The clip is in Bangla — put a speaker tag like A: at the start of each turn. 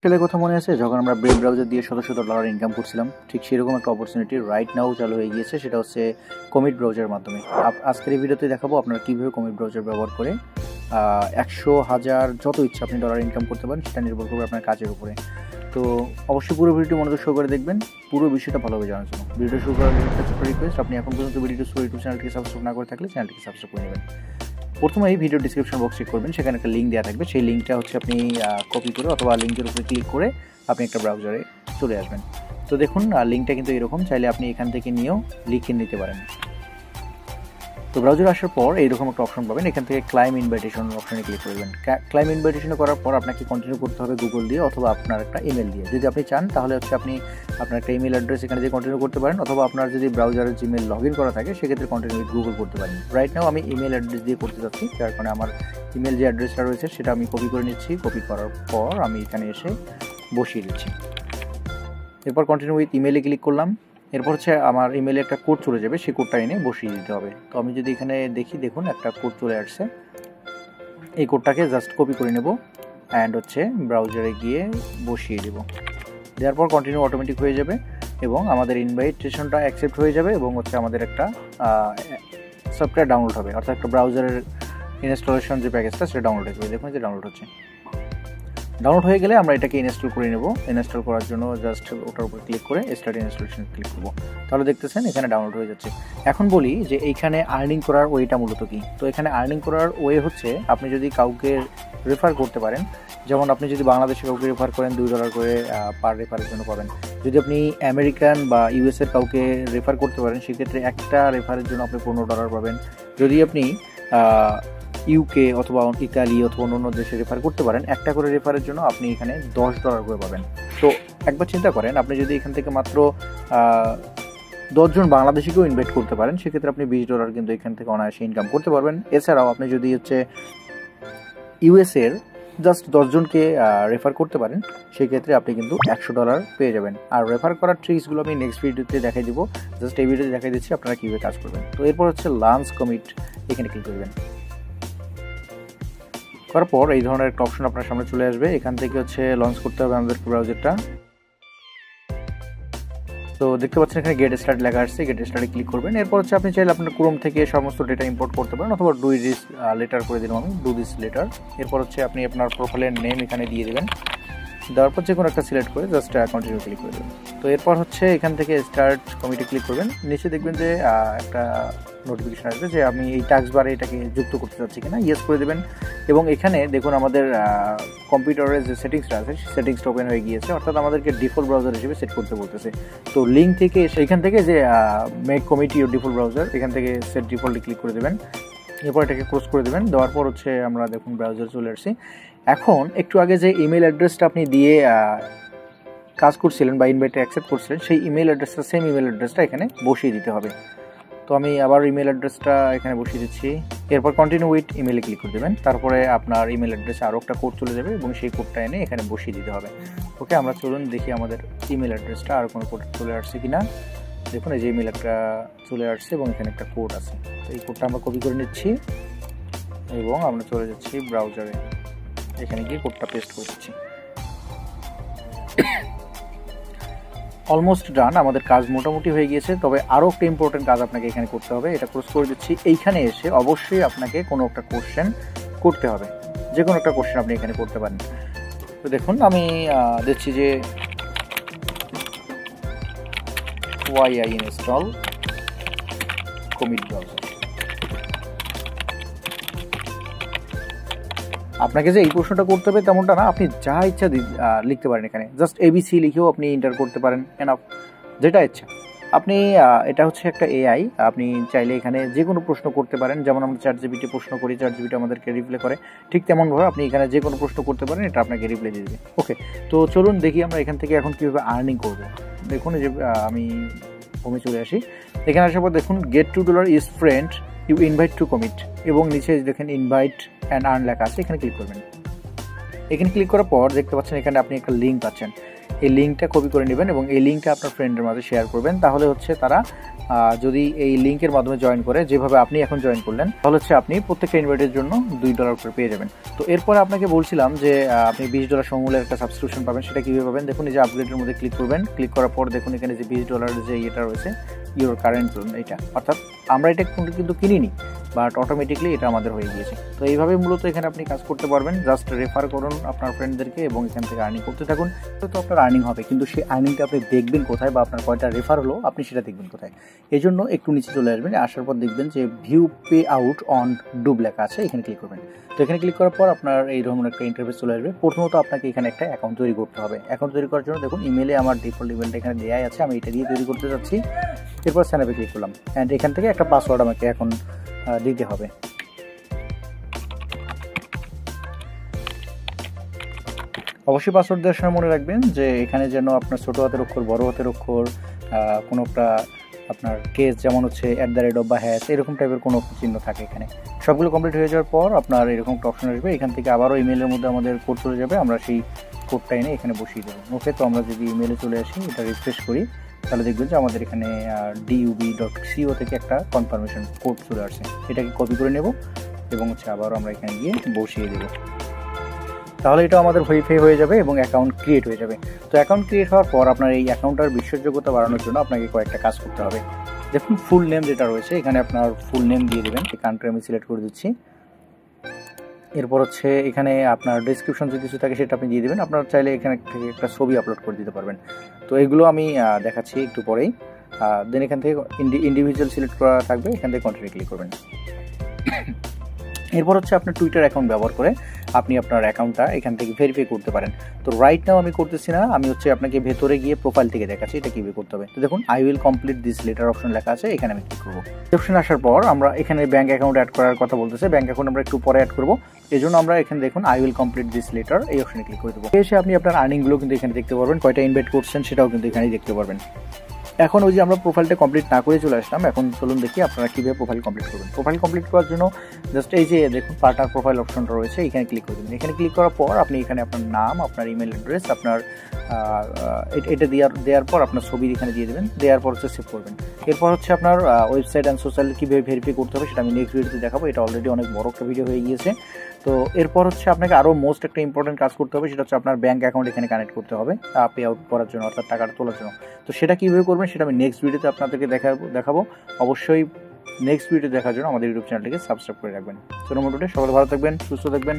A: ছেলের কথা মনে আছে যখন আমরা ব্রেভ ব্রাউজার দিয়ে শত শত ডলার ইনকাম করছিলাম, ঠিক সেরকম একটা অপরচুনিটি রাইট নাও চালু হয়ে গিয়েছে। সেটা হচ্ছে কমিট ব্রাউজারের মাধ্যমে। আজকের এই ভিডিওতে দেখাবো আপনারা কীভাবে কমিট ব্রাউজার ব্যবহার করে 100, 1000 যত ইচ্ছা আপনি ডলার ইনকাম করতে পারেন। সেটা নির্ভর করবে আপনার কাজের উপরে। তো অবশ্যই পুরো ভিডিওটি মনোযোগ সহকারে দেখবেন, পুরো বিষয়টা ভালোভাবে জানার জন্য। ভিডিও শুরু করার একটা ছোট্ট রিকোয়েস্ট, আপনি এখন পর্যন্ত ভিডিও ইউটিউব চ্যানেলটিকে সাবস্ক্রাইব না করে থাকলে চ্যানেলটিকে সাবস্ক্রাইব করে নেবেন। প্রথমে এই ভিডিও ডিসক্রিপশন বক্স চেক করবেন, সেখানে একটা লিঙ্ক দেওয়া থাকবে। সেই লিঙ্কটা হচ্ছে আপনি কপি করে অথবা লিঙ্কের উপরে ক্লিক করে আপনি একটা ব্রাউজারে চলে আসবেন। তো দেখুন লিঙ্কটা কিন্তু এরকম, চাইলে আপনি এখান থেকে নিয়েও লিখে নিতে পারেন। তো ব্রাউজারে আসার পর এইরকম একটা অপশন পাবেন, এখান থেকে ক্লাইম ইনভাইটেশন অপশনে ক্লিক করবেন। ক্লাইম ইনভাইটেশন করার পর আপনাকে কন্টিনিউ করতে হবে গুগল দিয়ে অথবা আপনার একটা ইমেল দিয়ে। যদি আপনি চান তাহলে হচ্ছে আপনি আপনার একটা ইমেল অ্যাড্রেস এখানে দিয়ে কন্টিনিউ করতে পারেন, অথবা আপনার যদি ব্রাউজারের জিমেল লগ ইন করা থাকে সেক্ষেত্রে কন্টিনিউ গুগল করতে পারেন। রাইট নাও আমি ইমেল অ্যাড্রেস দিয়ে করতে যাচ্ছি, যার কারণে আমার ইমেল যে অ্যাড্রেসটা রয়েছে সেটা আমি কপি করে নিচ্ছি। কপি করার পর আমি এখানে এসে বসিয়ে দিচ্ছি। এরপর কন্টিনিউ উইথ ইমেলে ক্লিক করলাম। এরপর হচ্ছে আমার ইমেলে একটা কোড চলে যাবে, সেই কোডটা এনে বসিয়ে দিতে হবে। তো আমি যদি এখানে দেখুন একটা কোড চলে আসছে। এই কোডটাকে জাস্ট কপি করে নেব অ্যান্ড হচ্ছে ব্রাউজারে গিয়ে বসিয়ে দেব। দেওয়ার পর কন্টিনিউ অটোমেটিক হয়ে যাবে এবং আমাদের ইনভাইটেশনটা অ্যাকসেপ্ট হয়ে যাবে এবং হচ্ছে আমাদের একটা সফটওয়্যার ডাউনলোড হবে, অর্থাৎ একটা ব্রাউজারের ইনস্টলেশন যে প্যাকেজটা সেটা ডাউনলোড হয়ে যাবে। দেখুন যে ডাউনলোড হচ্ছে। ডাউনলোড হয়ে গেলে আমরা এটাকে ইনস্টল করে নেব। ইনস্টল করার জন্য জাস্ট ওটার উপর ক্লিক করে স্টার্ট ইনস্টলেশন ক্লিক করব। তাহলে দেখতেছেন এখানে ডাউনলোড হয়ে যাচ্ছে। এখন বলি যে এইখানে আর্নিং করার ওয়েটা মূলত কি। তো এখানে আর্নিং করার ওয়ে হচ্ছে আপনি যদি কাউকে রেফার করতে পারেন, যেমন আপনি যদি বাংলাদেশে কাউকে রেফার করেন $2 করে পার রেফারের জন্য পাবেন। যদি আপনি আমেরিকান বা ইউএসের কাউকে রেফার করতে পারেন সেক্ষেত্রে একটা রেফারের জন্য আপনি $15 পাবেন। যদি আপনি ইউকে অথবা ইতালি অথবা অন্য দেশে রেফার করতে পারেন, একটা করে রেফারের জন্য আপনি এখানে $10 করে পাবেন। তো একবার চিন্তা করেন, আপনি যদি এখান থেকে মাত্র 10 জন বাংলাদেশিকেও ইনভাইট করতে পারেন সেক্ষেত্রে আপনি $20 কিন্তু এখান থেকে অনায়াসে ইনকাম করতে পারবেন। এছাড়াও আপনি যদি হচ্ছে ইউএসের জাস্ট 10 জনকে রেফার করতে পারেন সেক্ষেত্রে আপনি কিন্তু $100 পেয়ে যাবেন। আর রেফার করার ট্রিক্সগুলো আমি নেক্সট ভিডিওতে দেখাই দিব, জাস্ট এই ভিডিওতে দেখাই দিচ্ছি আপনারা কীভাবে কাজ করবেন। তো এরপর হচ্ছে লঞ্চ কমিট, এখানে ক্লিক করবেন। করার পর এই ধরনের একটা অপশন আপনার সামনে চলে আসবে। এখান থেকে হচ্ছে লঞ্চ করতে হবে আমাদের ব্রাউজারটা। তো দেখতে পাচ্ছেন এখানে গেট স্টার্ট লেখা আসছে, গেট স্টার্টে ক্লিক করবেন। এরপর হচ্ছে আপনি চাইলে আপনার ক্রোম থেকে সমস্ত ডেটা ইম্পোর্ট করতে পারেন, অথবা ডু দিস লেটার করে দিলাম আমি, ডু দিস লেটার। এরপর হচ্ছে আপনি আপনার প্রোফাইলের নেম এখানে দিয়ে দেবেন। দেওয়ার পর যে কোনো একটা সিলেক্ট করে জাস্ট কন্টিনিউ ক্লিক করে দেবেন। তো এরপর হচ্ছে এখান থেকে স্টার্ট কমিটি ক্লিক করবেন। নিচে দেখবেন যে একটা নোটিফিকেশন আসবে যে আমি এই টাস্ক বারে এটাকে যুক্ত করতে চাচ্ছি কিনা, ইয়েস করে দেবেন। এবং এখানে দেখুন আমাদের কম্পিউটারের যে সেটিংসটা আছে সেই সেটিংসটা ওপেন হয়ে গিয়েছে, অর্থাৎ আমাদেরকে ডিফল্ট ব্রাউজার হিসেবে সেট করতে বলতেছে। তো লিঙ্ক থেকে এখান থেকে যে মেক কমিটি ও ডিফল্ট ব্রাউজার, এখান থেকে সেট ডিফল্টে ক্লিক করে দেবেন। এরপর এটাকে ক্লোজ করে দেবেন। দেওয়ার পর হচ্ছে আমরা দেখুন ব্রাউজার চলে আসছি। এখন একটু আগে যে ইমেল অ্যাড্রেসটা আপনি দিয়ে কাজ করছিলেন বা ইনভাইটে অ্যাকসেপ্ট করছিলেন, সেই ইমেল অ্যাড্রেসটা সেম ইমেল অ্যাড্রেসটা এখানে বসিয়ে দিতে হবে। তো আমি আবার ইমেল অ্যাড্রেসটা এখানে বসিয়ে দিচ্ছি। এরপর কন্টিনিউ উইথ ইমেলে ক্লিক করে দেবেন। তারপরে আপনার ইমেল অ্যাড্রেসে আরও একটা কোড চলে যাবে এবং সেই কোডটা এনে এখানে বসিয়ে দিতে হবে। ওকে, আমরা চলুন দেখি আমাদের ইমেল অ্যাড্রেসটা আর কোনো কোড চলে আসছে কিনা। দেখুন এই যে ইমেল একটা চলে আসছে এবং এখানে একটা কোড আছে। তো এই কোডটা আমরা কপি করে নিচ্ছি এবং আমরা চলে যাচ্ছি ব্রাউজারে, এখানে গিয়ে কোডটা পেস্ট করে দিচ্ছি। অলমোস্ট ডান, আমাদের কাজ মোটামুটি হয়ে গিয়েছে। তবে আরও একটা ইম্পর্টেন্ট কাজ আপনাকে এখানে করতে হবে, এটা ক্লোজ করে দিচ্ছি। এইখানে এসে অবশ্যই আপনাকে কোনো একটা কোশ্চেন করতে হবে, যে কোনো একটা কোশ্চেন আপনি এখানে করতে পারেন। তো দেখুন আমি দেখছি যে why I install commit browser। আপনাকে যে এই প্রশ্নটা করতে হবে তেমনটা না, আপনি যা ইচ্ছা লিখতে পারেন। এখানে জাস্ট ABC লিখেও আপনি এন্টার করতে পারেন, এনাফ, যেটা ইচ্ছা আপনি। এটা হচ্ছে একটা AI, আপনি চাইলে এখানে যে কোনো প্রশ্ন করতে পারেন। যেমন আমরা ChatGPT প্রশ্ন করি, ChatGPT আমাদেরকে রিপ্লাই করে, ঠিক তেমনভাবে আপনি এখানে যে কোনো প্রশ্ন করতে পারেন, এটা আপনাকে রিপ্লাই দিয়ে দেবে। ওকে, তো চলুন দেখি আমরা এখান থেকে এখন কীভাবে আর্নিং করবো। দেখুন এই যে আমি হোমে চলে আসি। এখানে আসার পর দেখুন get $2 is friend you invite to commit, এবং নিচে দেখেন ইনভাইট অ্যান্ড আর্ন লেখা আছে, এখানে ক্লিক করবেন। এখানে ক্লিক করার পর দেখতে পাচ্ছেন এখানে আপনি একটা লিঙ্ক পাচ্ছেন। এই লিঙ্কটা কপি করে নেবেন এবং এই লিঙ্কটা আপনার ফ্রেন্ডের মাঝে শেয়ার করবেন। তাহলে হচ্ছে তারা যদি এই লিঙ্কের মাধ্যমে জয়েন করে, যেভাবে আপনি এখন জয়েন করলেন, তাহলে হচ্ছে আপনি প্রত্যেকটা ইনভাইটের জন্য $2 করে পেয়ে যাবেন। তো এরপরে আপনাকে বলছিলাম যে আপনি $20 সমূল্যের একটা সাবস্ক্রিপশন পাবেন। সেটা কীভাবে পাবেন? দেখুন, এই যে আপগ্রেডের মধ্যে ক্লিক করবেন। ক্লিক করার পর দেখুন এখানে যে $20 যে ইয়েটা রয়েছে, ইউর কারেন্ট এটা, অর্থাৎ আমরা এটা কিন্তু কিনিনি, বাট অটোমেটিকলি এটা আমাদের হয়ে গিয়েছে। তো এইভাবে মূলত এখানে আপনি কাজ করতে পারবেন। জাস্ট রেফার করুন আপনার ফ্রেন্ডদেরকে এবং এখান থেকে আর্নিং করতে থাকুন। তো আপনার আর্নিং হবে, কিন্তু সেই আর্নিংটা আপনি দেখবেন কোথায়, বা আপনার কয়টা রেফার হলো আপনি সেটা দেখবেন কোথায়। এই জন্য একটু নিচে চলে আসবেন, আসার পর দেখবেন যে ভিউ পে আউট অন ডুব লেখা আছে, এখানে ক্লিক করবেন। তো এখানে ক্লিক করার পর আপনার এইরকম একটা ইন্টারফেস চলে আসবে। প্রথমত আপনাকে এখানে একটা অ্যাকাউন্ট তৈরি করতে হবে। অ্যাকাউন্ট তৈরি করার জন্য দেখুন ইমেলে আমার ডিফল্ট ইমেলটা এখানে দেওয়াই আছে, আমি এটা দিয়ে তৈরি করতে যাচ্ছি। এরপর সাইন আপে ক্লিক করলাম, অ্যান্ড এখান থেকে একটা পাসওয়ার্ড আমাকে এখন দিতে হবে। অবশ্যই পাসওয়ার্ড দেওয়ার সময় মনে রাখবেন যে এখানে যেন আপনার ছোটো হাতের অক্ষর, বড় হাতের অক্ষর, কোনো একটা আপনার কেস, যেমন হচ্ছে @ বা হ্যাশ, এরকম টাইপের কোনো চিহ্ন থাকে এখানে। সবগুলো কমপ্লিট হয়ে যাওয়ার পর আপনার এরকম একটা অপশন আসবে। এখান থেকে আবারও ইমেলের মধ্যে আমাদের কোড চলে যাবে, আমরা সেই কোডটা এনে এখানে বসিয়ে দেবো। ওকে, তো আমরা যদি ইমেলে চলে আসি, এটা রিফ্রেশ করি, তাহলে দেখবেন যে আমাদের এখানে dub.co থেকে একটা কনফার্মেশন কোড চলে আসছে। এটাকে কপি করে নেব এবং হচ্ছে আবারও আমরা এখানে গিয়ে বসিয়ে দেবো। তাহলে এটা আমাদের ভেরিফাই হয়ে যাবে এবং অ্যাকাউন্ট ক্রিয়েট হয়ে যাবে। তো অ্যাকাউন্ট ক্রিয়েট হওয়ার পর আপনার এই অ্যাকাউন্টটার বিশ্বাসযোগ্যতা বাড়ানোর জন্য আপনাকে কয়েকটা কাজ করতে হবে। দেখুন, ফুল নেম যেটা রয়েছে, এখানে আপনার ফুল নেম দিয়ে দেবেন। এই কান্ট্রি আমি সিলেক্ট করে দিচ্ছি। এরপর হচ্ছে এখানে আপনার ডেসক্রিপশন যদি কিছু থাকে সেটা আপনি দিয়ে দেবেন। আপনার চাইলে এখানে থেকে একটা ছবি আপলোড করে দিতে পারবেন। তো এগুলো আমি দেখাচ্ছি একটু পরেই। দেন এখান থেকে ইন্ডিভিজুয়াল সিলেক্ট করা থাকবে, এখান থেকে কন্টিনিউ ক্লিক করবেন। এরপর হচ্ছে আপনার টুইটার অ্যাকাউন্ট ব্যবহার করে আপনি আপনার অ্যাকাউন্টটা এখান থেকে ভেরিফাই করতে পারেন। তো রাইট নাও আমি করতেছি না, আমি হচ্ছে আপনাকে ভেতরে গিয়ে প্রোফাইল থেকে দেখাচ্ছি এটা কীভাবে করতে হবে। তো দেখুন, I will complete this letter option লেখা আছে, এখানে আমি ক্লিক করবো। অপশন আসার পর আমরা এখানে ব্যাঙ্ক অ্যাকাউন্ট অ্যাড করার কথা বলতেছে। ব্যাঙ্ক অ্যাকাউন্ট আমরা একটু পরে অ্যাড করবো, এই জন্য আমরা এখানে দেখুন I will complete this letter, এই অপশনে ক্লিক করে দেবো। এসে আপনি আপনার আর্নিংগুলো কিন্তু এখানে দেখতে পারবেন, কয়টা ইনভাইট করছেন সেটাও কিন্তু এখানেই দেখতে পারবেন। এখন ওই যে আমরা প্রোফাইলটা কমপ্লিট না করে চলে আসলাম, এখন চলুন দেখি আপনারা কীভাবে প্রোফাইল কমপ্লিট করবেন। প্রোফাইল কমপ্লিট করার জন্য জাস্ট এই যে দেখুন পার্টনার প্রোফাইল অপশনটা রয়েছে, এখানে ক্লিক করে দেবেন। এখানে ক্লিক করার পর আপনি এখানে আপনার নাম, আপনার ইমেল অ্যাড্রেস, আপনার এটা দেওয়ার পর আপনার ছবি এখানে দিয়ে দেবেন। দেওয়ার পর হচ্ছে সেভ করবেন। এরপর হচ্ছে আপনার ওয়েবসাইট অ্যান্ড সোশ্যাল কীভাবে ভেরিফাই করতে হবে সেটা আমি নেক্সট ভিডিওতে দেখাবো। এটা অলরেডি অনেক বড় একটা ভিডিও হয়ে গিয়েছে। তো এরপর হচ্ছে আপনাকে আরও মোস্ট একটা ইম্পর্টেন্ট কাজ করতে হবে, সেটা হচ্ছে আপনার ব্যাঙ্ক অ্যাকাউন্ট এখানে কানেক্ট করতে হবে পে আউট করার জন্য, অর্থাৎ টাকাটা তোলার জন্য। তো সেটা কীভাবে করবেন সেটা আমি নেক্সট ভিডিওতে আপনাদেরকে দেখাবো। অবশ্যই নেক্সট ভিডিও দেখার জন্য আমাদের ইউটিউব চ্যানেলটিকে সাবস্ক্রাইব করে রাখবেন। সো মোটামুটি সকলে ভালো থাকবেন, সুস্থ থাকবেন।